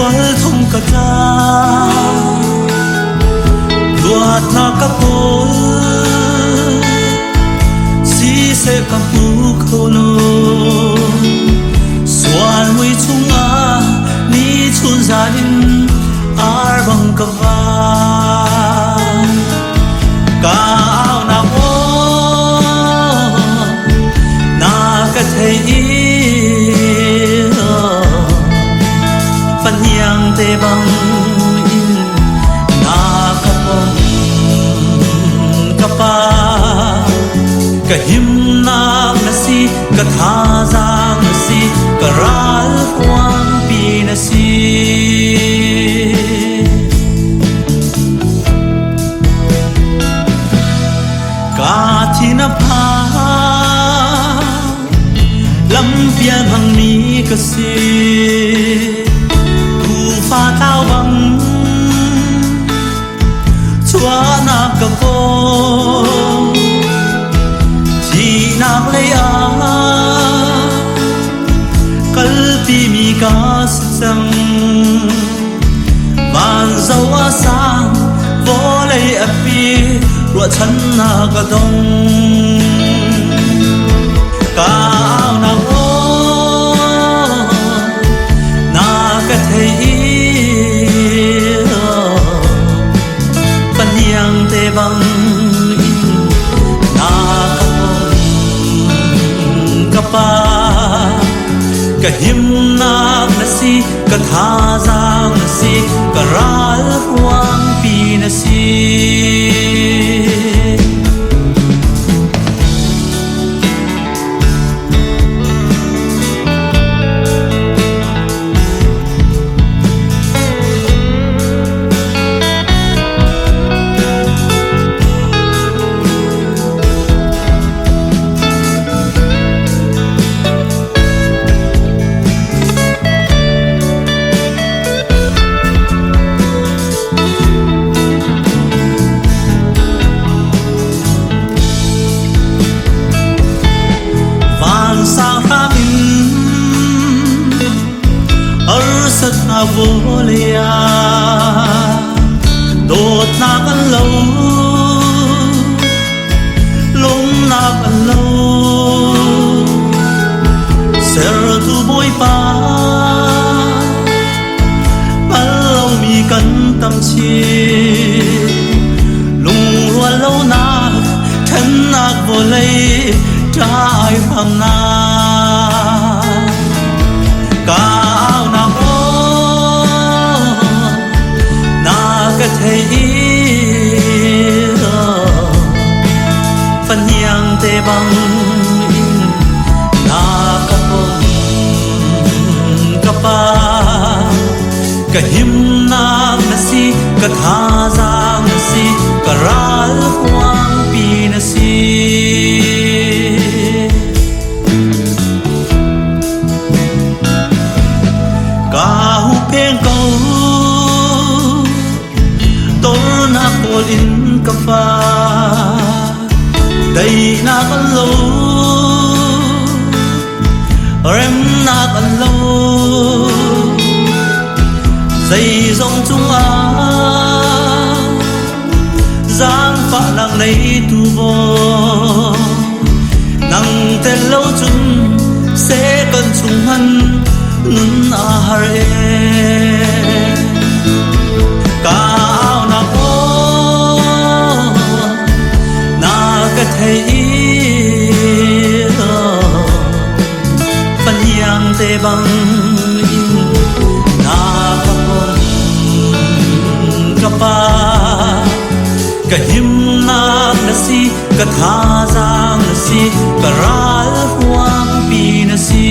wal thum ka ta luat na ka pol si se ka pu khono swan mui chunga ni chun zanin ar bang ka va ka na o na ka thei yang te bang in na kapong kapa kahim na nasi kathazang nasi karal kwang pinasi kathina pha lampian hang ni kasi pha tao bằng chúa nạp cầm cô chỉ nạp lấy á kalpi mi ka sang man dâu á sang vô lấy ấp pi ruột chân na ka dong ka na ô na ka thấy bang in na kapong kapa kahim na nasi kathazang nasi karal huang pinasi na volia đột na kan lâu lung na kan lâu ser tu boy pa lâu mi kan tâm chi lung ruột lâu na thân na vô lấy trái phẳng na cao na thấy phần yang te bang in na kapong kapa kahim na nasi kathazang nasi karal huang pinasi kahu peng kau in kafa day na kan lo rem na kan lo dây dòng chung a giang pha nang nei tu bo nang te lo chun se kan chung han nun a har e thấy phần yang te bang in na kapong kapa kahim na nasi kathazang nasi karal huang pinasi